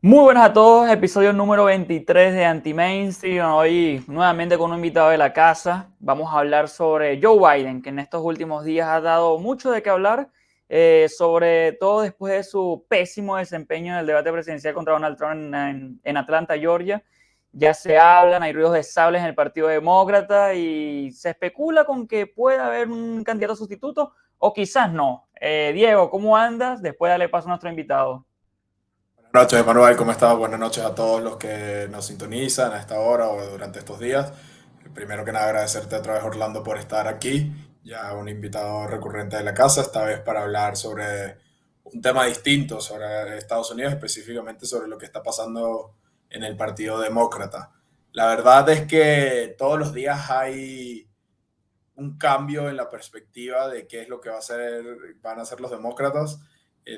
Muy buenas a todos, episodio número 23 de Anti-Mainstream. Hoy nuevamente con un invitado de la casa. Vamos a hablar sobre Joe Biden, que en estos últimos días ha dado mucho de qué hablar, sobre todo después de su pésimo desempeño en el debate presidencial contra Donald Trump en Atlanta, Georgia. Ya se hablan, hay ruidos de sables en el Partido Demócrata y se especula con que pueda haber un candidato sustituto o quizás no. Diego, ¿cómo andas? Después darle paso a nuestro invitado. Buenas noches, Manuel, ¿cómo estás? Buenas noches a todos los que nos sintonizan a esta hora o durante estos días. Primero que nada, agradecerte otra vez, Orlando, por estar aquí, ya un invitado recurrente de la casa, esta vez para hablar sobre un tema distinto, sobre Estados Unidos, específicamente sobre lo que está pasando en el Partido Demócrata. La verdad es que todos los días hay un cambio en la perspectiva de qué es lo que van a hacer los demócratas.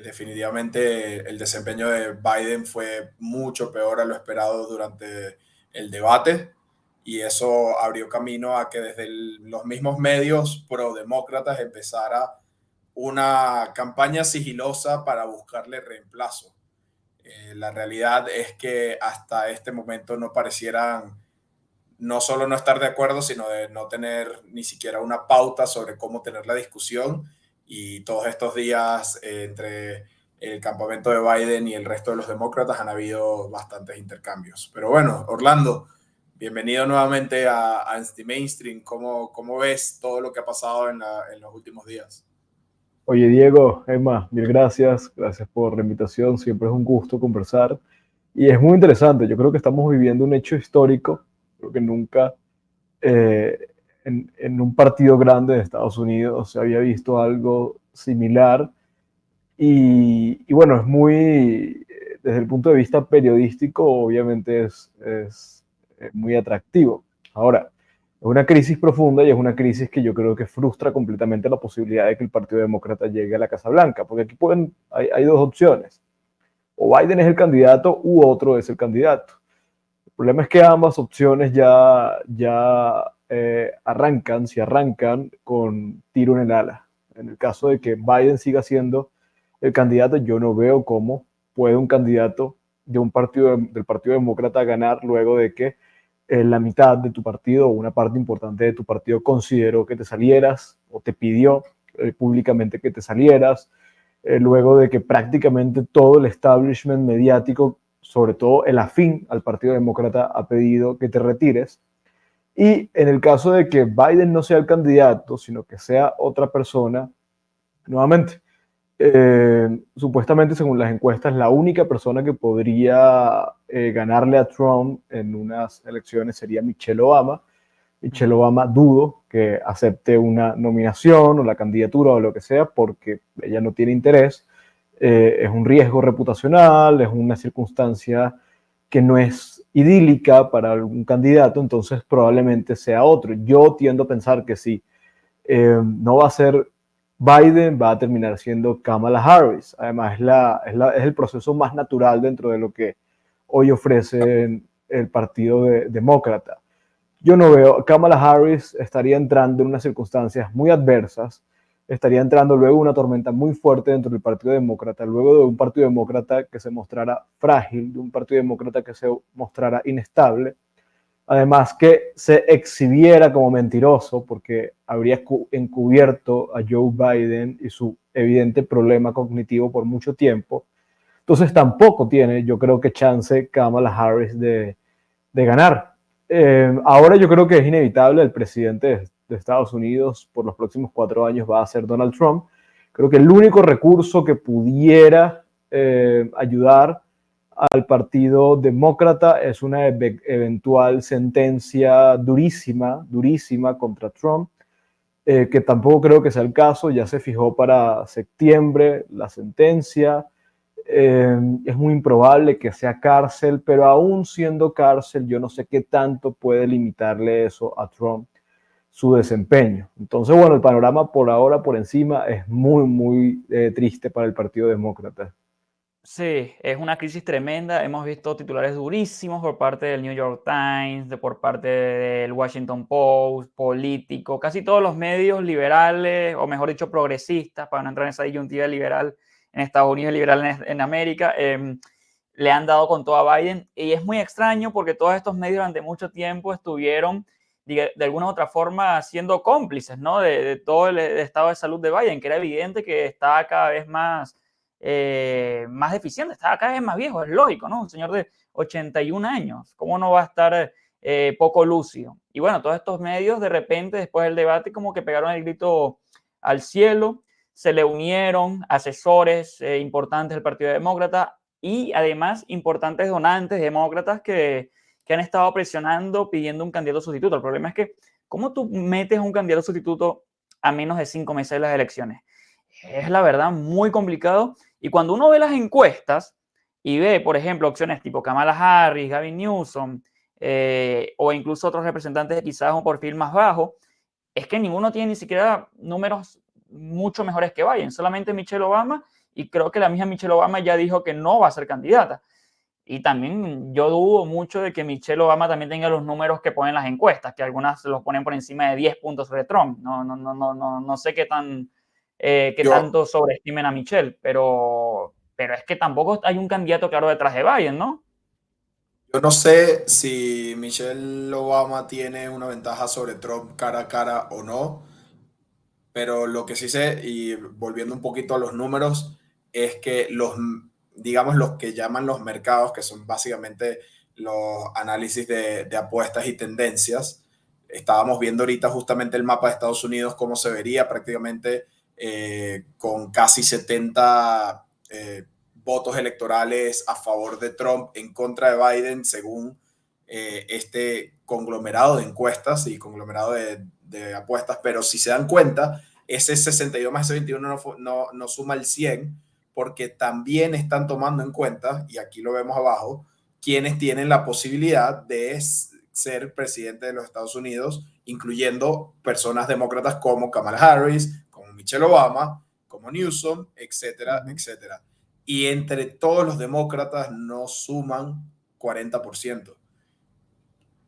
Definitivamente el desempeño de Biden fue mucho peor a lo esperado durante el debate y eso abrió camino a que desde los mismos medios pro-demócratas empezara una campaña sigilosa para buscarle reemplazo. La realidad es que hasta este momento no parecieran no solo no estar de acuerdo, sino de no tener ni siquiera una pauta sobre cómo tener la discusión. Y todos estos días, entre el campamento de Biden y el resto de los demócratas, han habido bastantes intercambios. Pero bueno, Orlando, bienvenido nuevamente a Anti-Mainstream. ¿Cómo ves todo lo que ha pasado en los últimos días? Oye, Diego, Emma, mil gracias. Gracias por la invitación. Siempre es un gusto conversar. Y es muy interesante. Yo creo que estamos viviendo un hecho histórico. Creo que nunca eh, en un partido grande de Estados Unidos se había visto algo similar. Y bueno, es muy, desde el punto de vista periodístico, obviamente es muy atractivo. Ahora, es una crisis profunda y es una crisis que yo creo que frustra completamente la posibilidad de que el Partido Demócrata llegue a la Casa Blanca, porque aquí hay dos opciones. O Biden es el candidato u otro es el candidato. El problema es que ambas opciones ya arrancan, si arrancan, con tiro en el ala. En el caso de que Biden siga siendo el candidato, yo no veo cómo puede un candidato de un del Partido Demócrata ganar luego de que la mitad de tu partido o una parte importante de tu partido consideró que te salieras o te pidió públicamente que te salieras, luego de que prácticamente todo el establishment mediático, sobre todo el afín al Partido Demócrata, ha pedido que te retires. Y en el caso de que Biden no sea el candidato, sino que sea otra persona, nuevamente, supuestamente según las encuestas, la única persona que podría ganarle a Trump en unas elecciones sería Michelle Obama. Michelle Ujú. Obama dudo que acepte una nominación o la candidatura o lo que sea porque ella no tiene interés. Es un riesgo reputacional, es una circunstancia que no es idílica para algún candidato, entonces probablemente sea otro. Yo tiendo a pensar que sí, no va a ser Biden, va a terminar siendo Kamala Harris. Además, es el proceso más natural dentro de lo que hoy ofrece el Partido Demócrata. Yo no veo, Kamala Harris estaría entrando en unas circunstancias muy adversas, estaría entrando luego una tormenta muy fuerte dentro del Partido Demócrata, luego de un Partido Demócrata que se mostrara frágil, de un Partido Demócrata que se mostrara inestable, además que se exhibiera como mentiroso porque habría encubierto a Joe Biden y su evidente problema cognitivo por mucho tiempo. Entonces tampoco tiene, yo creo que chance Kamala Harris de ganar. Ahora yo creo que es inevitable, el presidente de Estados Unidos por los próximos 4 años va a ser Donald Trump. Creo que el único recurso que pudiera ayudar al Partido Demócrata es una eventual sentencia durísima, durísima contra Trump, que tampoco creo que sea el caso, ya se fijó para septiembre la sentencia, es muy improbable que sea cárcel, pero aún siendo cárcel, yo no sé qué tanto puede limitarle eso a Trump, su desempeño. Entonces, bueno, el panorama por ahora, por encima, es muy, muy triste para el Partido Demócrata. Sí, es una crisis tremenda. Hemos visto titulares durísimos por parte del New York Times, por parte del Washington Post, Político, casi todos los medios liberales, o mejor dicho, progresistas, para no entrar en esa disyuntiva liberal en Estados Unidos y liberal en América. le han dado con todo a Biden. Y es muy extraño porque todos estos medios durante mucho tiempo estuvieron de alguna u otra forma siendo cómplices, ¿no? de todo el estado de salud de Biden, que era evidente que estaba cada vez más deficiente, estaba cada vez más viejo, es lógico, ¿no? Un señor de 81 años, ¿cómo no va a estar poco lúcido? Y bueno, todos estos medios de repente después del debate como que pegaron el grito al cielo, se le unieron asesores importantes del Partido Demócrata y además importantes donantes demócratas que han estado presionando pidiendo un candidato sustituto. El problema es que, ¿cómo tú metes un candidato sustituto a menos de 5 meses de las elecciones? Es la verdad muy complicado. Y cuando uno ve las encuestas y ve, por ejemplo, opciones tipo Kamala Harris, Gavin Newsom, o incluso otros representantes de quizás un perfil más bajo, es que ninguno tiene ni siquiera números mucho mejores que Biden, solamente Michelle Obama, y creo que la misma Michelle Obama ya dijo que no va a ser candidata. Y también yo dudo mucho de que Michelle Obama también tenga los números que ponen las encuestas, que algunas los ponen por encima de 10 puntos sobre Trump. No sé qué tanto sobreestimen a Michelle, pero es que tampoco hay un candidato claro detrás de Biden, ¿no? Yo no sé si Michelle Obama tiene una ventaja sobre Trump cara a cara o no, pero lo que sí sé, y volviendo un poquito a los números, es que digamos, los que llaman los mercados, que son básicamente los análisis de apuestas y tendencias, estábamos viendo ahorita justamente el mapa de Estados Unidos, cómo se vería prácticamente con casi 70 votos electorales a favor de Trump en contra de Biden, según este conglomerado de encuestas y conglomerado de apuestas, pero si se dan cuenta, ese 62 más ese 21 no suma el 100, porque también están tomando en cuenta, y aquí lo vemos abajo, quienes tienen la posibilidad de ser presidente de los Estados Unidos, incluyendo personas demócratas como Kamala Harris, como Michelle Obama, como Newsom, etcétera, etcétera. Y entre todos los demócratas no suman 40%.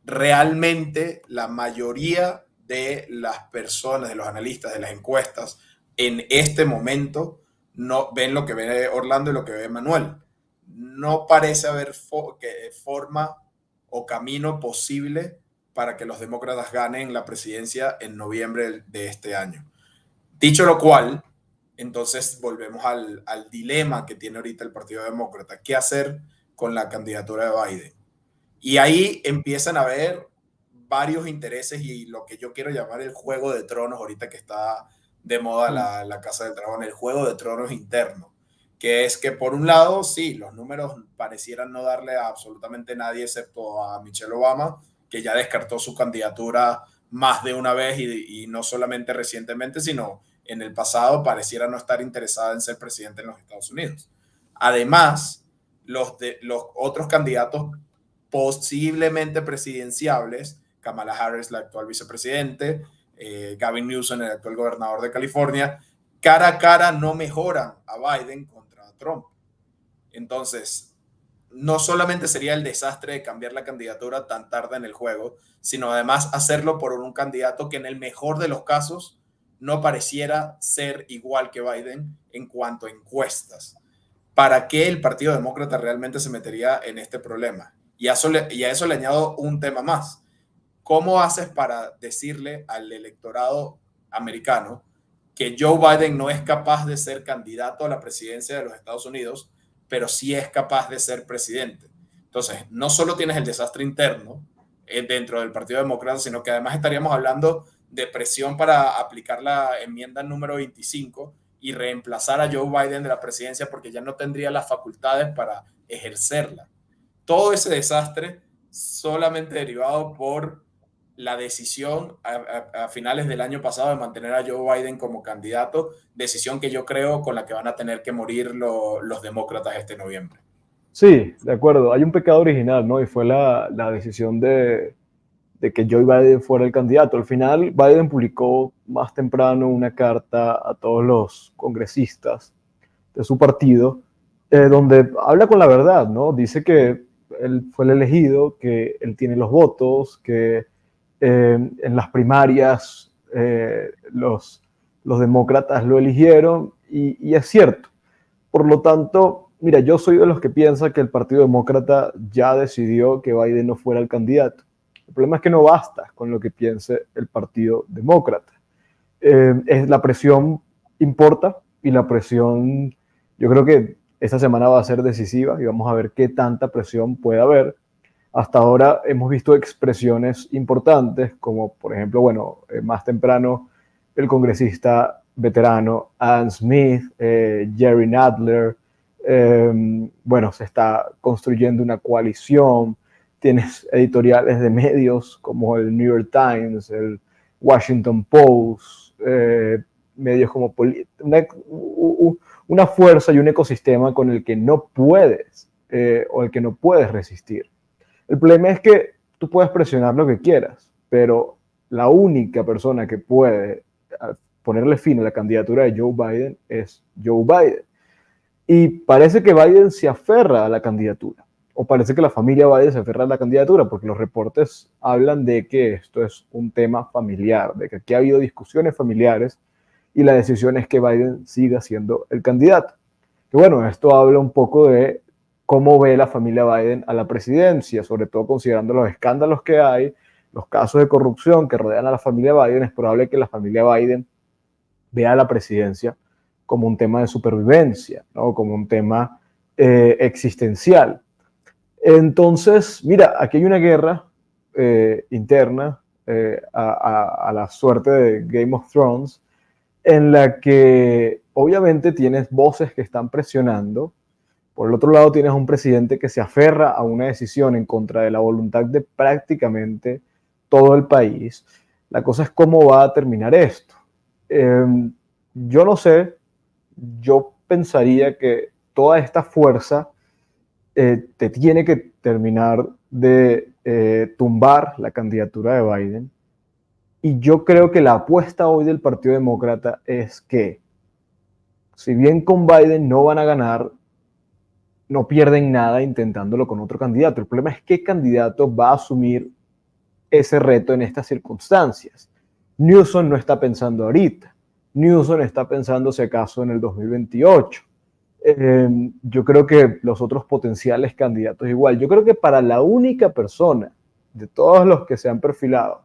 Realmente la mayoría de las personas, de los analistas, de las encuestas, en este momento no ven lo que ve Orlando y lo que ve Manuel. No parece haber forma o camino posible para que los demócratas ganen la presidencia en noviembre de este año. Dicho lo cual, entonces volvemos al dilema que tiene ahorita el Partido Demócrata. ¿Qué hacer con la candidatura de Biden? Y ahí empiezan a haber varios intereses y lo que yo quiero llamar el juego de tronos, ahorita que está de moda la Casa del Dragón, el juego de tronos interno, que es que por un lado, sí, los números parecieran no darle a absolutamente nadie excepto a Michelle Obama, que ya descartó su candidatura más de una vez y no solamente recientemente, sino en el pasado pareciera no estar interesada en ser presidente en los Estados Unidos. Además, los otros candidatos posiblemente presidenciables, Kamala Harris, la actual vicepresidente, Gavin Newsom, el actual gobernador de California, cara a cara no mejoran a Biden contra Trump. Entonces, no solamente sería el desastre de cambiar la candidatura tan tarde en el juego, sino además hacerlo por un candidato que en el mejor de los casos no pareciera ser igual que Biden en cuanto a encuestas. ¿Para qué el Partido Demócrata realmente se metería en este problema? Y a eso le añado un tema más. ¿Cómo haces para decirle al electorado americano que Joe Biden no es capaz de ser candidato a la presidencia de los Estados Unidos, pero sí es capaz de ser presidente? Entonces, no solo tienes el desastre interno dentro del Partido Demócrata, sino que además estaríamos hablando de presión para aplicar la enmienda número 25 y reemplazar a Joe Biden de la presidencia porque ya no tendría las facultades para ejercerla. Todo ese desastre solamente derivado por la decisión a finales del año pasado de mantener a Joe Biden como candidato, decisión que yo creo con la que van a tener que morir los demócratas este noviembre. Sí, de acuerdo. Hay un pecado original, ¿no? Y fue la decisión de que Joe Biden fuera el candidato. Al final, Biden publicó más temprano una carta a todos los congresistas de su partido, donde habla con la verdad, ¿no? Dice que él fue el elegido, que él tiene los votos, que en las primarias los demócratas lo eligieron, y es cierto. Por lo tanto, Mira, yo soy de los que piensa que el Partido Demócrata ya decidió que Biden no fuera el candidato. El problema es que no basta con lo que piense el Partido Demócrata. La presión importa y la presión, yo creo que esta semana va a ser decisiva y vamos a ver qué tanta presión puede haber. Hasta ahora hemos visto expresiones importantes, como por ejemplo, bueno, más temprano el congresista veterano Adam Smith, Jerry Nadler. Bueno, se está construyendo una coalición. Tienes editoriales de medios como el New York Times, el Washington Post, medios como una fuerza y un ecosistema con el que no puedes o el que no puedes resistir. El problema es que tú puedes presionar lo que quieras, pero la única persona que puede ponerle fin a la candidatura de Joe Biden es Joe Biden. Y parece que Biden se aferra a la candidatura, o parece que la familia Biden se aferra a la candidatura, porque los reportes hablan de que esto es un tema familiar, de que aquí ha habido discusiones familiares y la decisión es que Biden siga siendo el candidato. Y bueno, esto habla un poco de cómo ve la familia Biden a la presidencia, sobre todo considerando los escándalos que hay, los casos de corrupción que rodean a la familia Biden. Es probable que la familia Biden vea a la presidencia como un tema de supervivencia, ¿no? Como un tema existencial. Entonces, mira, aquí hay una guerra interna a la suerte de Game of Thrones, en la que obviamente tienes voces que están presionando. Por el otro lado, tienes un presidente que se aferra a una decisión en contra de la voluntad de prácticamente todo el país. La cosa es cómo va a terminar esto. Yo no sé, yo pensaría que toda esta fuerza te tiene que terminar de tumbar la candidatura de Biden. Y yo creo que la apuesta hoy del Partido Demócrata es que, si bien con Biden no van a ganar, no pierden nada intentándolo con otro candidato. El problema es qué candidato va a asumir ese reto en estas circunstancias. Newsom no está pensando ahorita. Newsom está pensando si acaso en el 2028. Yo creo que los otros potenciales candidatos igual. Yo creo que para la única persona de todos los que se han perfilado,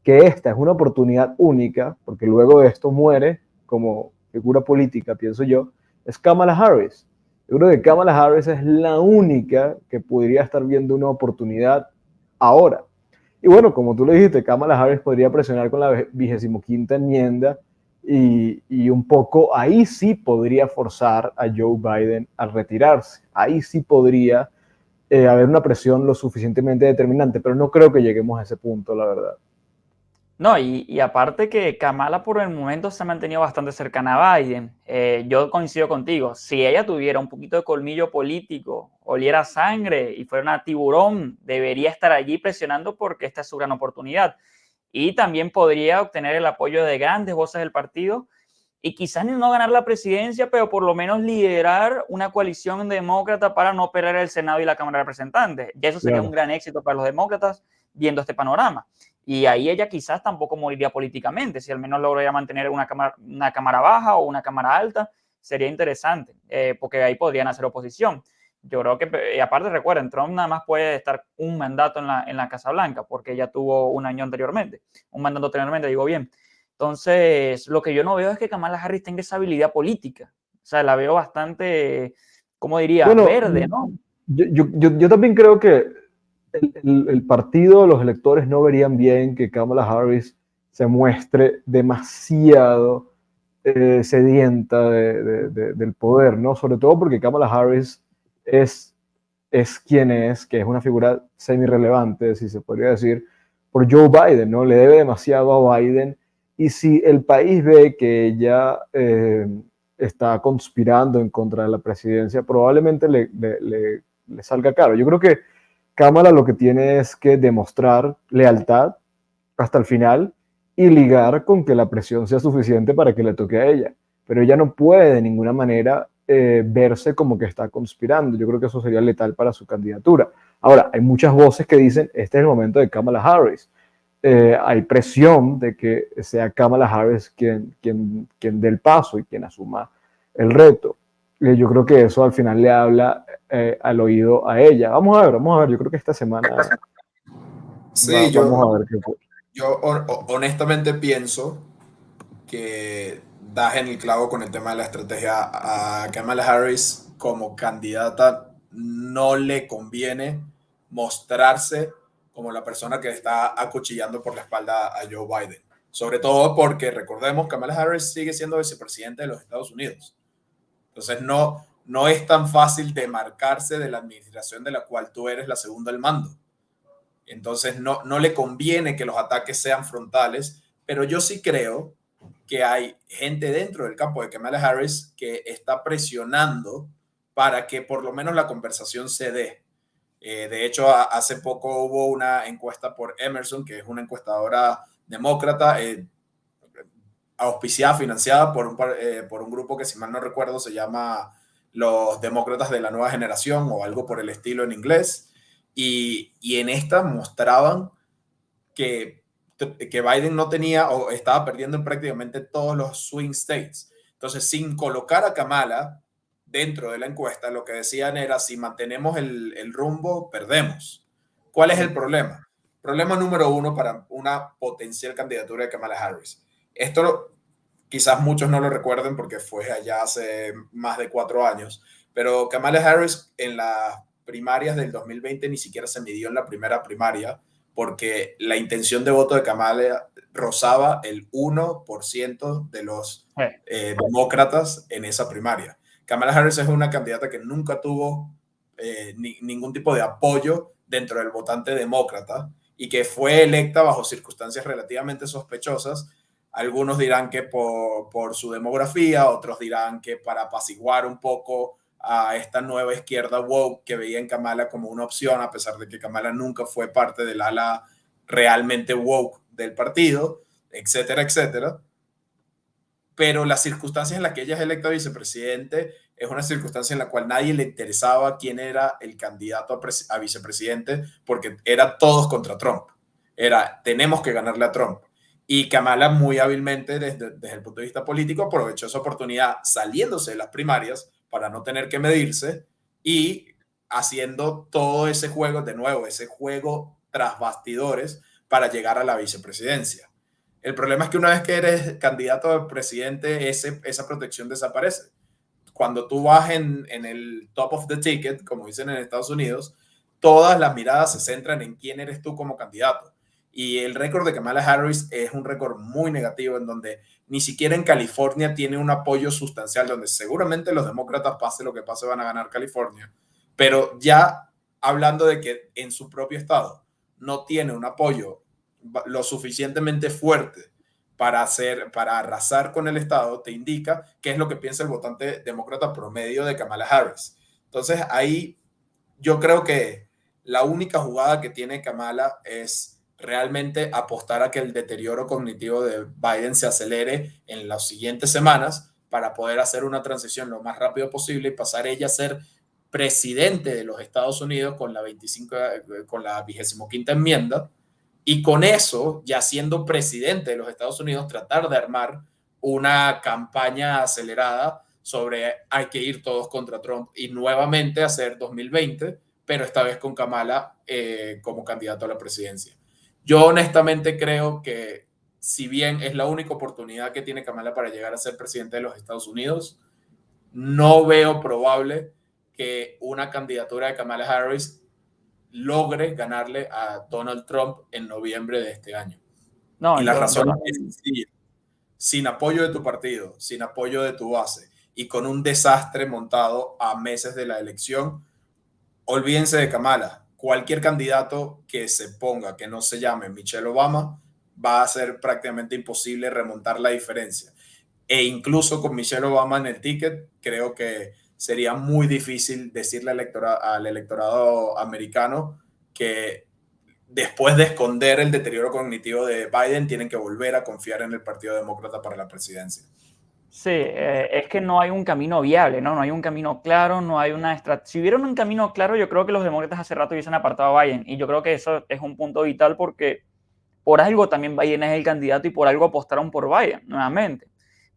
que esta es una oportunidad única, porque luego de esto muere como figura política, pienso yo, es Kamala Harris. Yo creo que Kamala Harris es la única que podría estar viendo una oportunidad ahora. Y bueno, como tú le dijiste, Kamala Harris podría presionar con la 25ª enmienda y un poco ahí sí podría forzar a Joe Biden a retirarse. Ahí sí podría haber una presión lo suficientemente determinante, pero no creo que lleguemos a ese punto, la verdad. No, y aparte que Kamala por el momento se ha mantenido bastante cercana a Biden. Yo coincido contigo. Si ella tuviera un poquito de colmillo político, oliera sangre y fuera una tiburón, debería estar allí presionando porque esta es su gran oportunidad. Y también podría obtener el apoyo de grandes voces del partido y quizás no ganar la presidencia, pero por lo menos liderar una coalición demócrata para no perder el Senado y la Cámara de Representantes. Ya eso sería un gran éxito para los demócratas viendo este panorama. Y ahí ella quizás tampoco moriría políticamente, si al menos lograría mantener una cámara baja o una cámara alta, sería interesante, porque ahí podrían hacer oposición. Yo creo que, y aparte recuerden, Trump nada más puede estar un mandato en la Casa Blanca, porque ya tuvo un mandato anteriormente, digo bien. Entonces, lo que yo no veo es que Kamala Harris tenga esa habilidad política. O sea, la veo bastante, ¿cómo diría? Bueno, verde, ¿no? Yo también creo que el partido, los electores no verían bien que Kamala Harris se muestre demasiado sedienta del poder, ¿no? Sobre todo porque Kamala Harris es quien es, que es una figura semi-relevante, si se podría decir, por Joe Biden, ¿no? Le debe demasiado a Biden, y si el país ve que ella está conspirando en contra de la presidencia, probablemente le salga caro. Yo creo que Kamala lo que tiene es que demostrar lealtad hasta el final y ligar con que la presión sea suficiente para que le toque a ella. Pero ella no puede de ninguna manera verse como que está conspirando. Yo creo que eso sería letal para su candidatura. Ahora, hay muchas voces que dicen, este es el momento de Kamala Harris. Hay presión de que sea Kamala Harris quien dé el paso y quien asuma el reto. Yo creo que eso al final le habla al oído a ella. Vamos a ver, yo creo que esta semana Sí, vamos a ver qué fue. yo honestamente pienso que das en el clavo con el tema de la estrategia. A Kamala Harris como candidata no le conviene mostrarse como la persona que está acuchillando por la espalda a Joe Biden. Sobre todo porque, recordemos, Kamala Harris sigue siendo vicepresidente de los Estados Unidos. Entonces no es tan fácil demarcarse de la administración de la cual tú eres la segunda al mando. Entonces no le conviene que los ataques sean frontales, pero yo sí creo que hay gente dentro del campo de Kamala Harris que está presionando para que por lo menos la conversación se dé. De hecho, hace poco hubo una encuesta por Emerson, que es una encuestadora demócrata, auspiciada, financiada por un grupo que, si mal no recuerdo, se llama los Demócratas de la Nueva Generación o algo por el estilo en inglés. Y en esta mostraban que Biden no tenía o estaba perdiendo en prácticamente todos los swing states. Entonces, sin colocar a Kamala dentro de la encuesta, lo que decían era, si mantenemos el rumbo, perdemos. ¿Cuál es el problema? Problema número uno para una potencial candidatura de Kamala Harris. Esto quizás muchos no lo recuerden porque fue allá hace más de 4 años, pero Kamala Harris en las primarias del 2020 ni siquiera se midió en la primera primaria porque la intención de voto de Kamala rozaba el 1% de los demócratas en esa primaria. Kamala Harris es una candidata que nunca tuvo ningún tipo de apoyo dentro del votante demócrata y que fue electa bajo circunstancias relativamente sospechosas. Algunos dirán que por su demografía, otros dirán que para apaciguar un poco a esta nueva izquierda woke que veía en Kamala como una opción, a pesar de que Kamala nunca fue parte del ala realmente woke del partido, etcétera, etcétera. Pero las circunstancias en las que ella es electa vicepresidente es una circunstancia en la cual nadie le interesaba quién era el candidato a vicepresidente porque era todos contra Trump. Era, tenemos que ganarle a Trump. Y Kamala muy hábilmente desde el punto de vista político aprovechó esa oportunidad saliéndose de las primarias para no tener que medirse y haciendo todo ese juego, de nuevo, ese juego tras bastidores para llegar a la vicepresidencia. El problema es que una vez que eres candidato a presidente, esa protección desaparece. Cuando tú vas en el top of the ticket, como dicen en Estados Unidos, todas las miradas se centran en quién eres tú como candidato. Y el récord de Kamala Harris es un récord muy negativo en donde ni siquiera en California tiene un apoyo sustancial, donde seguramente los demócratas, pase lo que pase, van a ganar California. Pero ya hablando de que en su propio estado no tiene un apoyo lo suficientemente fuerte para arrasar con el Estado, te indica qué es lo que piensa el votante demócrata promedio de Kamala Harris. Entonces ahí yo creo que la única jugada que tiene Kamala es realmente apostar a que el deterioro cognitivo de Biden se acelere en las siguientes semanas para poder hacer una transición lo más rápido posible y pasar ella a ser presidente de los Estados Unidos con la 25ª enmienda, y con eso, ya siendo presidente de los Estados Unidos, tratar de armar una campaña acelerada sobre hay que ir todos contra Trump y nuevamente hacer 2020, pero esta vez con Kamala como candidato a la presidencia. Yo honestamente creo que si bien es la única oportunidad que tiene Kamala para llegar a ser presidente de los Estados Unidos, no veo probable que una candidatura de Kamala Harris logre ganarle a Donald Trump en noviembre de este año. No, Y la yo razón también. es sencilla. Sin apoyo de tu partido, sin apoyo de tu base y con un desastre montado a meses de la elección, olvídense de Kamala. Cualquier candidato que se ponga, que no se llame Michelle Obama, va a ser prácticamente imposible remontar la diferencia. E incluso con Michelle Obama en el ticket, creo que sería muy difícil decirle al electorado americano que después de esconder el deterioro cognitivo de Biden, tienen que volver a confiar en el Partido Demócrata para la presidencia. Sí, es que no hay un camino viable, ¿no? No hay un camino claro, no hay una estrategia. Si hubiera un camino claro, yo creo que los demócratas hace rato hubiesen apartado a Biden. Y yo creo que eso es un punto vital porque por algo también Biden es el candidato y por algo apostaron por Biden nuevamente.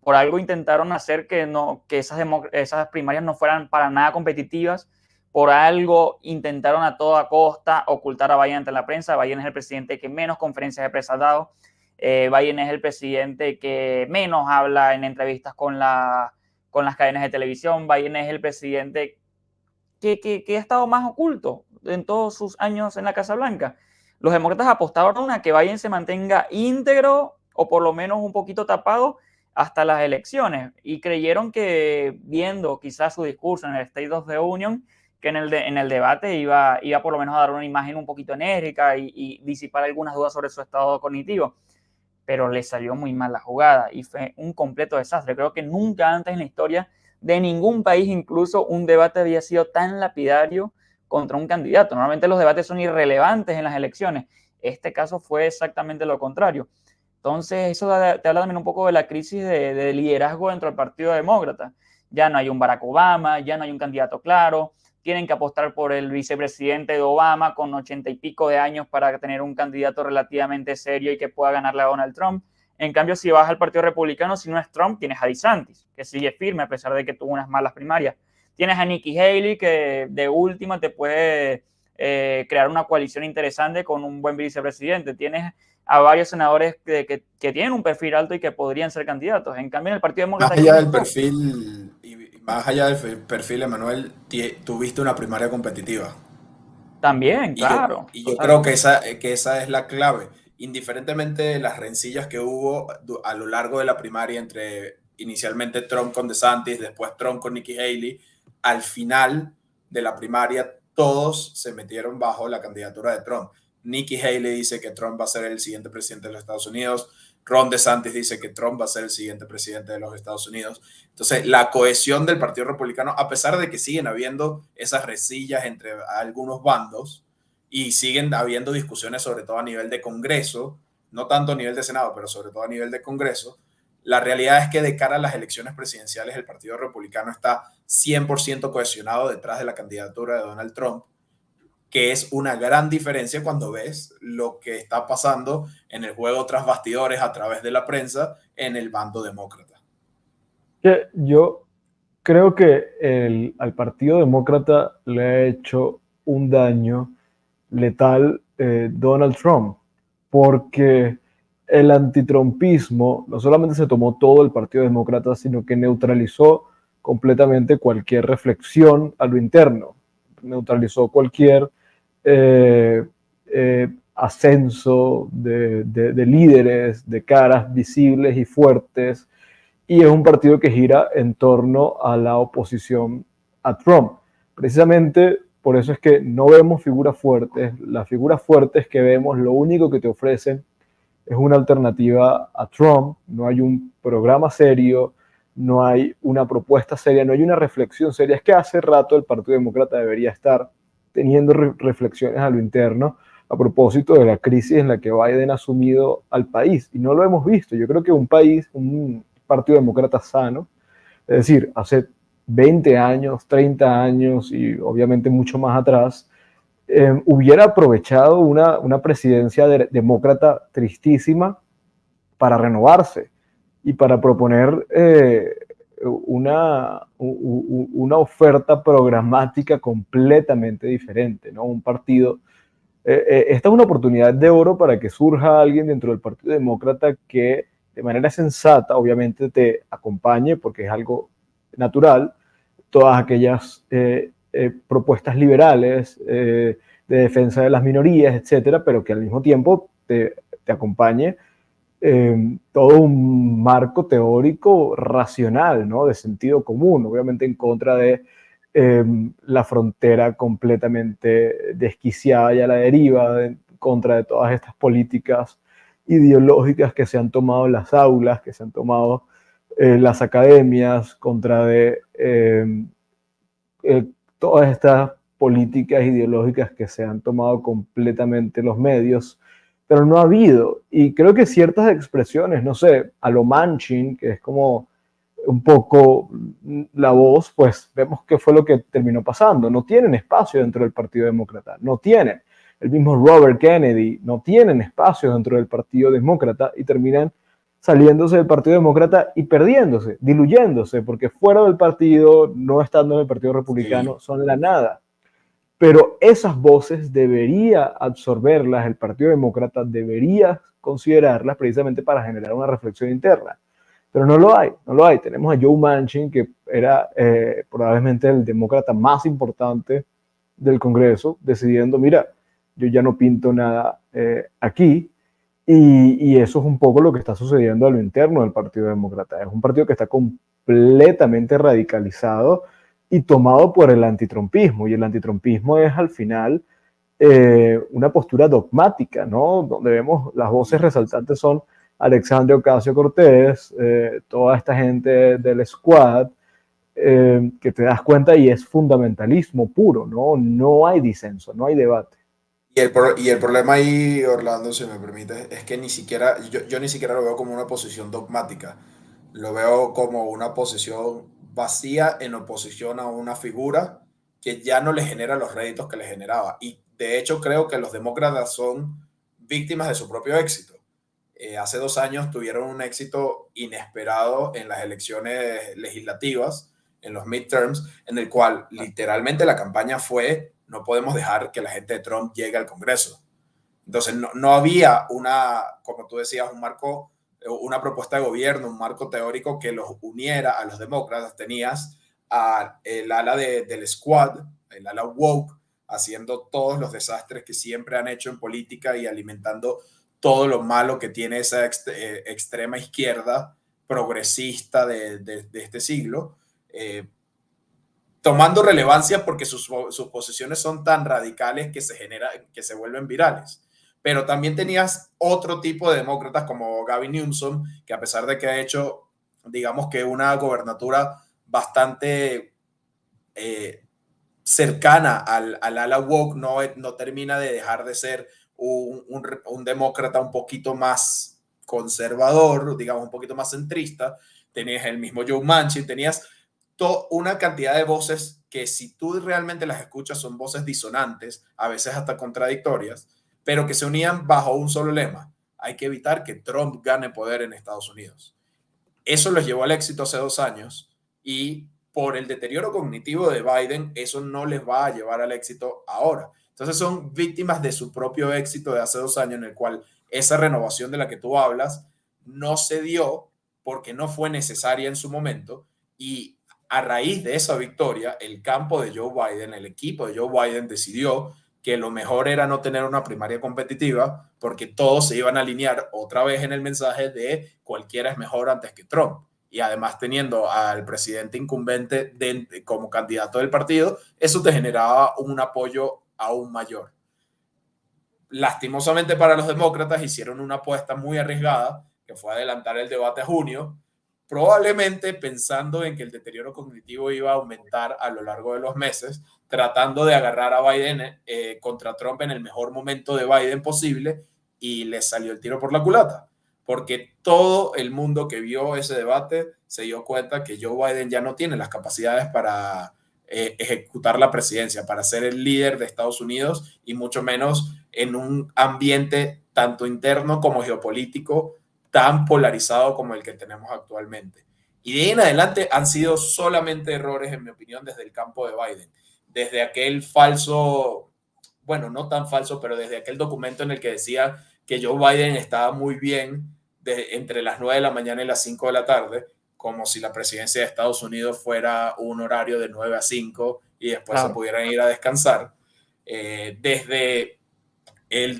por algo intentaron hacer que esas primarias no fueran para nada competitivas, por algo intentaron a toda costa ocultar a Biden ante la prensa. Biden es el presidente que menos conferencias de prensa ha dado. Biden es el presidente que menos habla en entrevistas con las cadenas de televisión. Biden es el presidente que ha estado más oculto en todos sus años en la Casa Blanca. Los demócratas apostaron a que Biden se mantenga íntegro o por lo menos un poquito tapado hasta las elecciones, y creyeron que, viendo quizás su discurso en el State of the Union, que en el debate iba por lo menos a dar una imagen un poquito enérgica y disipar algunas dudas sobre su estado cognitivo. Pero le salió muy mal la jugada y fue un completo desastre. Creo que nunca antes en la historia de ningún país, incluso, un debate había sido tan lapidario contra un candidato. Normalmente los debates son irrelevantes en las elecciones. Este caso fue exactamente lo contrario. Entonces, eso te habla también un poco de la crisis de liderazgo dentro del Partido Demócrata. Ya no hay un Barack Obama, ya no hay un candidato claro, tienen que apostar por el vicepresidente de Obama con 80 y pico de años para tener un candidato relativamente serio y que pueda ganarle a Donald Trump. En cambio, si vas al Partido Republicano, si no es Trump, tienes a DeSantis, que sigue firme a pesar de que tuvo unas malas primarias. Tienes a Nikki Haley, que de última te puede crear una coalición interesante con un buen vicepresidente. Tienes a varios senadores que tienen un perfil alto y que podrían ser candidatos. En cambio, en el Partido Demócrata Más allá del perfil, y más allá del perfil, Emanuel, tuviste una primaria competitiva. También, Y yo, claro. y yo Total. creo que esa es la clave. Indiferentemente de las rencillas que hubo a lo largo de la primaria entre inicialmente Trump con DeSantis, después Trump con Nikki Haley, al final de la primaria todos se metieron bajo la candidatura de Trump. Nikki Haley dice que Trump va a ser el siguiente presidente de los Estados Unidos. Ron DeSantis dice que Trump va a ser el siguiente presidente de los Estados Unidos. Entonces, la cohesión del Partido Republicano, a pesar de que siguen habiendo esas resillas entre algunos bandos y siguen habiendo discusiones, sobre todo a nivel de Congreso, no tanto a nivel de Senado, pero sobre todo a nivel de Congreso, la realidad es que de cara a las elecciones presidenciales, el Partido Republicano está 100% cohesionado detrás de la candidatura de Donald Trump, que es una gran diferencia cuando ves lo que está pasando en el juego tras bastidores a través de la prensa en el bando demócrata. Yo creo que al Partido Demócrata le ha hecho un daño letal Donald Trump, porque el antitrumpismo no solamente se tomó todo el Partido Demócrata, sino que neutralizó completamente cualquier reflexión a lo interno, neutralizó cualquier ascenso de líderes, de caras visibles y fuertes, y es un partido que gira en torno a la oposición a Trump. Precisamente por eso es que no vemos figuras fuertes. Las figuras fuertes que vemos, lo único que te ofrecen es una alternativa a Trump. No hay un programa serio, no hay una propuesta seria, no hay una reflexión seria. Es que hace rato el Partido Demócrata debería estar teniendo reflexiones a lo interno a propósito de la crisis en la que Biden ha sumido al país. Y no lo hemos visto. Yo creo que un Partido Demócrata sano, es decir, hace 20 años, 30 años y obviamente mucho más atrás, hubiera aprovechado una presidencia demócrata tristísima para renovarse y para proponer una oferta programática completamente diferente, ¿no? Un partido. Esta es una oportunidad de oro para que surja alguien dentro del Partido Demócrata que de manera sensata, obviamente, te acompañe, porque es algo natural, todas aquellas propuestas liberales de defensa de las minorías, etcétera, pero que al mismo tiempo te acompañe todo un marco teórico racional, ¿no? De sentido común, obviamente en contra de la frontera completamente desquiciada y a la deriva, en contra de todas estas políticas ideológicas que se han tomado en las aulas, que se han tomado en las academias, contra de todas estas políticas ideológicas que se han tomado completamente los medios, pero no ha habido. Y creo que ciertas expresiones, no sé, a lo Manchin, que es como un poco la voz, pues vemos qué fue lo que terminó pasando. No tienen espacio dentro del Partido Demócrata, no tienen. El mismo Robert Kennedy, no tienen espacio dentro del Partido Demócrata y terminan saliéndose del Partido Demócrata y perdiéndose, diluyéndose, porque fuera del partido, no estando en el Partido Republicano, Sí. son la nada. Pero esas voces debería absorberlas el Partido Demócrata, debería considerarlas precisamente para generar una reflexión interna. Pero no lo hay, no lo hay. Tenemos a Joe Manchin, que era probablemente el demócrata más importante del Congreso, decidiendo, mira, yo ya no pinto nada aquí, y eso es un poco lo que está sucediendo a lo interno del Partido Demócrata. Es un partido que está completamente radicalizado y tomado por el antitrumpismo. Y el antitrumpismo es al final una postura dogmática, ¿no? Donde vemos las voces resaltantes son Alexandria Ocasio-Cortez, toda esta gente del Squad, que te das cuenta y es fundamentalismo puro, ¿no? No hay disenso, no hay debate. Y el problema ahí, Orlando, si me permite, es que ni siquiera, yo ni siquiera lo veo como una posición dogmática. Lo veo como una posición vacía en oposición a una figura que ya no le genera los réditos que le generaba. Y de hecho creo que los demócratas son víctimas de su propio éxito. Hace 2 años tuvieron un éxito inesperado en las elecciones legislativas, en los midterms, en el cual literalmente la campaña fue: no podemos dejar que la gente de Trump llegue al Congreso. Entonces no había una, como tú decías, un marco, una propuesta de gobierno, un marco teórico que los uniera a los demócratas. Tenías el ala del squad, el ala woke, haciendo todos los desastres que siempre han hecho en política y alimentando todo lo malo que tiene esa extrema izquierda progresista de este siglo, tomando relevancia porque sus posiciones son tan radicales que se vuelven virales. Pero también tenías otro tipo de demócratas como Gavin Newsom, que a pesar de que ha hecho, digamos que una gobernatura bastante cercana al ala woke, no termina de dejar de ser un demócrata un poquito más conservador, digamos un poquito más centrista. Tenías el mismo Joe Manchin, tenías una cantidad de voces que, si tú realmente las escuchas, son voces disonantes, a veces hasta contradictorias, pero que se unían bajo un solo lema: hay que evitar que Trump gane poder en Estados Unidos. Eso los llevó al éxito hace 2 años, y por el deterioro cognitivo de Biden, eso no les va a llevar al éxito ahora. Entonces son víctimas de su propio éxito de hace 2 años, en el cual esa renovación de la que tú hablas no se dio porque no fue necesaria en su momento. Y a raíz de esa victoria, el campo de Joe Biden, el equipo de Joe Biden, decidió que lo mejor era no tener una primaria competitiva, porque todos se iban a alinear otra vez en el mensaje de cualquiera es mejor antes que Trump. Y además, teniendo al presidente incumbente como candidato del partido, eso te generaba un apoyo aún mayor. Lastimosamente para los demócratas, hicieron una apuesta muy arriesgada, que fue adelantar el debate a junio, probablemente pensando en que el deterioro cognitivo iba a aumentar a lo largo de los meses, tratando de agarrar a Biden contra Trump en el mejor momento de Biden posible, y les salió el tiro por la culata, porque todo el mundo que vio ese debate se dio cuenta que Joe Biden ya no tiene las capacidades para ejecutar la presidencia, para ser el líder de Estados Unidos, y mucho menos en un ambiente tanto interno como geopolítico tan polarizado como el que tenemos actualmente. Y de ahí en adelante han sido solamente errores, en mi opinión, desde el campo de Biden. Desde aquel falso, bueno, no tan falso, pero desde aquel documento en el que decía que Joe Biden estaba muy bien entre las 9 de la mañana y las 5 de la tarde, como si la presidencia de Estados Unidos fuera un horario de 9 a 5 y después se Claro. pudieran ir a descansar. Desde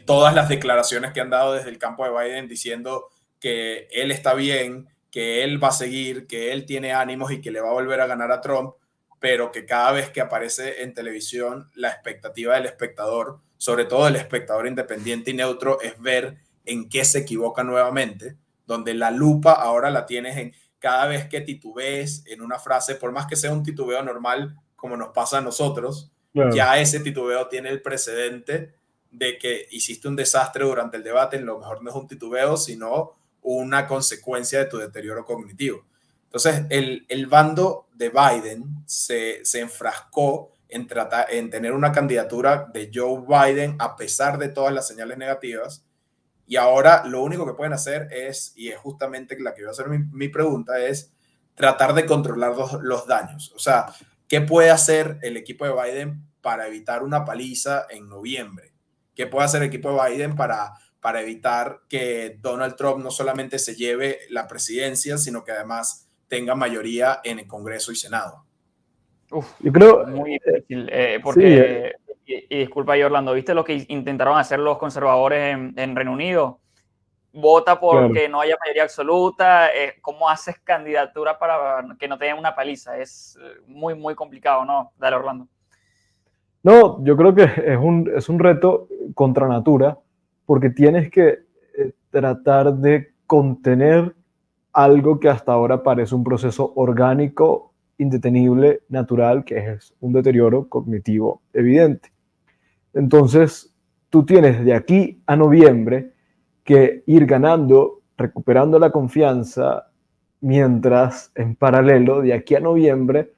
todas las declaraciones que han dado desde el campo de Biden, diciendo que él está bien, que él va a seguir, que él tiene ánimos y que le va a volver a ganar a Trump, pero que cada vez que aparece en televisión, la expectativa del espectador, sobre todo del espectador independiente y neutro, es ver en qué se equivoca nuevamente, donde la lupa ahora la tienes en cada vez que titubees en una frase, por más que sea un titubeo normal, como nos pasa a nosotros, Claro. ya ese titubeo tiene el precedente de que hiciste un desastre durante el debate. Lo mejor no es un titubeo, sino una consecuencia de tu deterioro cognitivo. Entonces, el bando de Biden se enfrascó en tener una candidatura de Joe Biden a pesar de todas las señales negativas, Y ahora lo único que pueden hacer es, y es justamente la que iba a ser mi pregunta, es tratar de controlar los daños. O sea, ¿qué puede hacer el equipo de Biden para evitar una paliza en noviembre? ¿Qué puede hacer el equipo de Biden para evitar que Donald Trump no solamente se lleve la presidencia, sino que además tenga mayoría en el Congreso y Senado? Uf, Yo creo, muy difícil, sí, porque, y disculpa yo, Orlando, ¿viste lo que intentaron hacer los conservadores en Reino Unido? Vota claro. porque no haya mayoría absoluta. ¿Cómo haces candidatura para que no tengan una paliza? Es muy, muy complicado, ¿no? Dale, Orlando. No, yo creo que es un reto contra natura, porque tienes que tratar de contener algo que hasta ahora parece un proceso orgánico, indetenible, natural, que es un deterioro cognitivo evidente. Entonces, tú tienes de aquí a noviembre que ir ganando, recuperando la confianza, mientras en paralelo, de aquí a noviembre,